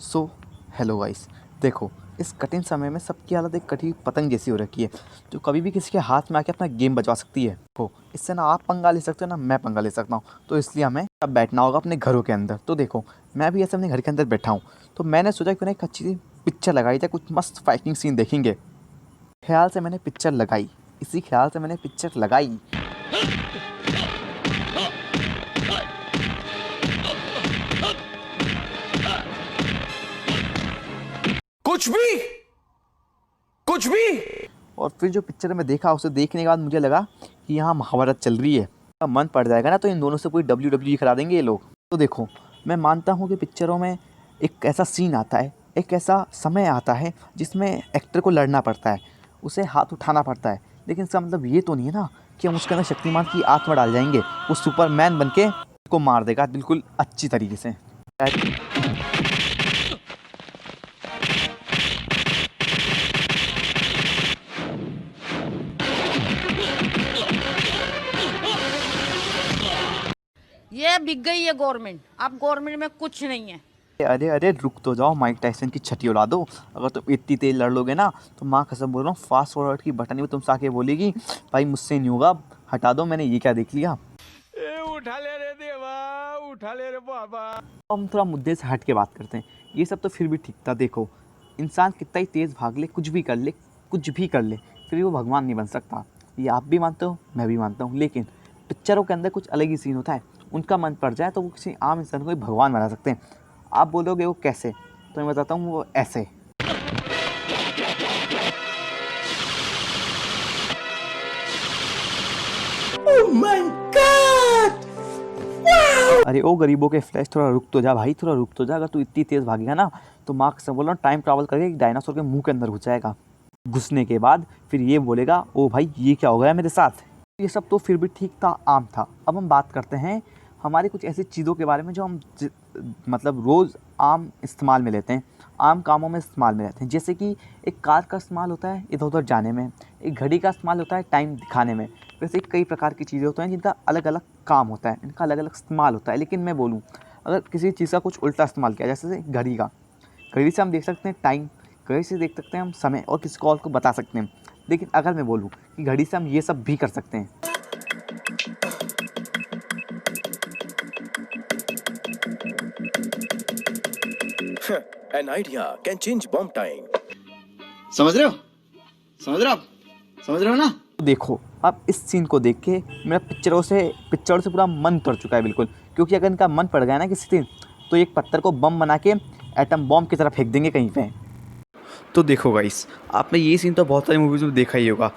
So hello guys, देखो इस कठिन समय में सबकी हालत एक कटी पतंग जैसी हो रखी है जो कभी भी किसी के हाथ में आके अपना गेम बजवा सकती है। देखो इससे ना आप पंगा ले सकते हो ना मैं पंगा ले सकता हूँ, तो इसलिए हमें अब बैठना होगा अपने घरों के अंदर। तो देखो मैं भी ऐसे अपने घर के अंदर बैठा हूँ, तो मैंने सोचा क्यों ना एक अच्छी सी पिक्चर लगाई जाए, कुछ मस्त फाइटिंग सीन देखेंगे। ख्याल से मैंने पिक्चर लगाई, इसी ख्याल से मैंने पिक्चर लगाई। कुछ भी कुछ भी। और फिर जो पिक्चर में देखा उसे देखने के बाद मुझे लगा कि यहाँ महाभारत चल रही है। मन पड़ जाएगा ना तो इन दोनों से पूरी WWE करा देंगे ये लोग। तो देखो मैं मानता हूँ कि पिक्चरों में एक ऐसा सीन आता है, एक ऐसा समय आता है जिसमें एक्टर को लड़ना पड़ता है, उसे हाथ उठाना पड़ता है, लेकिन इसका मतलब ये तो नहीं है ना कि हम उसके अंदर शक्तिमान की आत्मा डाल जाएंगे, वो सुपरमैन बन के उसको मार देगा बिल्कुल अच्छी तरीके से। ये बिक गई है गवर्नमेंट। अब गवर्नमेंट में कुछ नहीं है। अरे अरे रुक तो जाओ, माइक टाइसन की छठी उड़ा दो। अगर तुम इतनी तेज लड़ लोगे ना तो माँ कसम बोल रहा हूँ फास्ट फॉरवर्ड की बटन में तुमसे आके बोलेगी भाई मुझसे नहीं होगा, हटा दो, मैंने ये क्या देख लिया। उठा ले रे देवा, उठा ले रे बाबा। हम थोड़ा मुद्दे से हट के बात करते हैं। ये सब तो फिर भी ठीक था। देखो इंसान कितना ही तेज़ भाग ले, कुछ भी कर ले, कुछ भी कर ले, फिर भी वो भगवान नहीं बन सकता। ये आप भी मानते हो, मैं भी मानता हूँ। लेकिन पिक्चरों के अंदर कुछ अलग ही सीन होता है, उनका मन पड़ जाए तो वो किसी आम इंसान को ही भगवान बना सकते हैं। आप बोलोगे वो कैसे, तो मैं बताता हूँ वो ऐसे। अरे ओ गरीबों के फ्लैश, थोड़ा रुक तो जा भाई, थोड़ा रुक तो जा। अगर तू इतनी तेज़ भागेगा ना तो मार्क से बोल रहा हूँ टाइम ट्रैवल करके एक डायनासोर के मुंह के अंदर घुस जाएगा। घुसने के बाद फिर ये बोलेगा ओ भाई ये क्या हो गया मेरे साथ। ये सब तो फिर भी ठीक था, आम था। अब हम बात करते हैं हमारी कुछ ऐसी चीज़ों के बारे में जो हम मतलब रोज़ आम इस्तेमाल में लेते हैं, आम कामों में इस्तेमाल में रहते हैं। जैसे कि एक कार का इस्तेमाल होता है इधर उधर जाने में, एक घड़ी का इस्तेमाल होता है टाइम दिखाने में। वैसे कई प्रकार की चीज़ें होती हैं जिनका अलग अलग काम होता है, इनका अलग अलग इस्तेमाल होता है। लेकिन मैं बोलूँ अगर किसी चीज़ का कुछ उल्टा इस्तेमाल किया, जैसे घड़ी का, घड़ी से हम देख सकते हैं टाइम, घड़ी से देख सकते हैं हम समय और किसी को और को बता सकते हैं। लेकिन अगर मैं बोलूँ कि घड़ी से हम ये सब भी कर सकते हैं। An idea can change bomb time. समझ रहे हो? समझ रहे हो आप? समझ रहे हो ना? देखो अब इस सीन को देख के मेरा पिक्चरों से पूरा मन उतर चुका है बिल्कुल। क्योंकि अगर इनका मन पड़ गया ना किसी दिन तो एक पत्थर को बम बना के एटम बॉम्ब की तरह फेंक देंगे कहीं पे। तो देखो गाइस, आपने ये सीन तो बहुत सारी मूवीज़ में देखा ही होगा,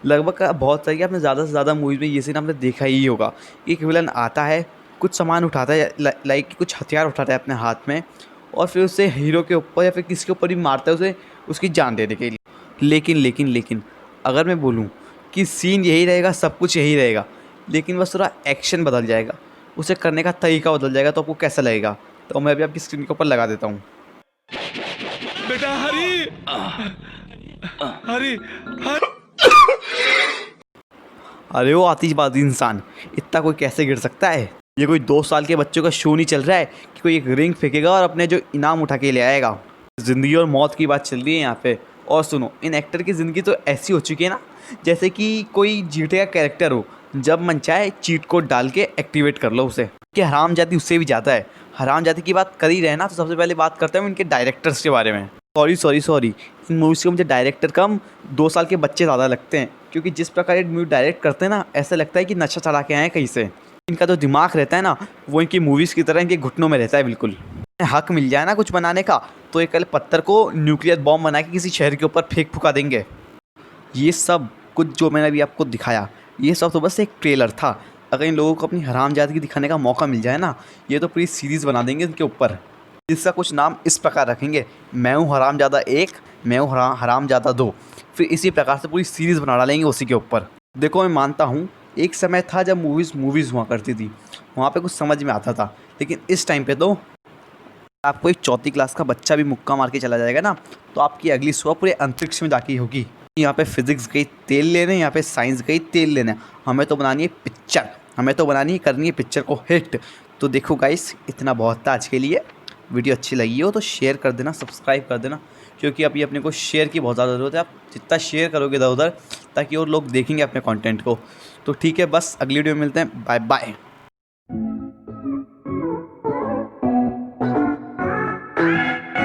लगभग बहुत सारी, आपने ज़्यादा से ज़्यादा मूवीज़ में ये सीन आपने देखा ही होगा। एक विलन आता है, कुछ सामान उठाता है, लाइक कुछ हथियार उठाता है अपने हाथ में, और फिर उसे हीरो के ऊपर या फिर किसी के ऊपर भी मारता है उसे उसकी जान देने के लिए। लेकिन अगर मैं बोलूँ कि सीन यही रहेगा, सब कुछ यही रहेगा, लेकिन बस थोड़ा एक्शन बदल जाएगा, उसे करने का तरीका बदल जाएगा, तो आपको कैसा लगेगा? तो मैं अभी आपकी स्क्रीन के ऊपर लगा देता हूँ। बेटा हरी, हरी, अरे वो आतिशबाजी इंसान, इतना कोई कैसे गिर सकता है? ये कोई 2 साल के बच्चों का शो नहीं चल रहा है कि कोई एक रिंग फेंकेगा और अपने जो इनाम उठा के ले आएगा। ज़िंदगी और मौत की बात चल रही है यहाँ पे। और सुनो, इन एक्टर की ज़िंदगी तो ऐसी हो चुकी है ना जैसे कि कोई जीटे का कैरेक्टर हो, जब मन चाहे चीट कोड डाल के एक्टिवेट कर लो उसे। कि हरामजादी उससे भी ज़्यादा है। हरामजादी की बात कर ही रहे ना, तो सबसे पहले बात करते हैं इनके डायरेक्टर्स के बारे में। सॉरी, इन मूवीज़ के मुझे डायरेक्टर कम 2 साल के बच्चे ज़्यादा लगते हैं। क्योंकि जिस प्रकार ये मूवी डायरेक्ट करते हैं ना, ऐसा लगता है कि नशा चढ़ा के आए हैं कहीं से। इनका जो दिमाग रहता है ना वो इनकी मूवीज़ की तरह इनके घुटनों में रहता है बिल्कुल। हक मिल जाए ना कुछ बनाने का तो एक कल पत्थर को न्यूक्लियर बॉम्ब बना के किसी शहर के ऊपर फेंक फुका देंगे। ये सब कुछ जो मैंने अभी आपको दिखाया, ये सब तो बस एक ट्रेलर था। अगर इन लोगों को अपनी हरामजादगी दिखाने का मौका मिल जाए ना, ये तो पूरी सीरीज़ बना देंगे इनके ऊपर, जिसका कुछ नाम इस प्रकार रखेंगे, मैं हूँ हरामजादा 1, मैं हूँ हरामजादा 2। फिर इसी प्रकार से पूरी सीरीज़ बना डालेंगे उसी के ऊपर। देखो मैं मानता हूँ एक समय था जब मूवीज़ हुआ करती थी, वहाँ पे कुछ समझ में आता था। लेकिन इस टाइम पे तो आपको एक 4th क्लास का बच्चा भी मुक्का मार के चला जाएगा ना तो आपकी अगली सुबह पूरे अंतरिक्ष में जाके होगी। यहाँ पे फिजिक्स गई तेल लेने, यहाँ पे साइंस गई तेल लेने, हमें तो बनानी है पिक्चर, हमें तो बनानी है, करनी है पिक्चर को हिट। तो देखो गाइस, इतना बहुत था आज के लिए। वीडियो अच्छी लगी हो तो शेयर कर देना, सब्सक्राइब कर देना, क्योंकि अभी अपने को शेयर की बहुत ज़्यादा ज़रूरत है। आप जितना शेयर करोगे इधर उधर ताकि और लोग देखेंगे अपने कंटेंट को। तो ठीक है, बस अगली वीडियो में मिलते हैं। Bye bye.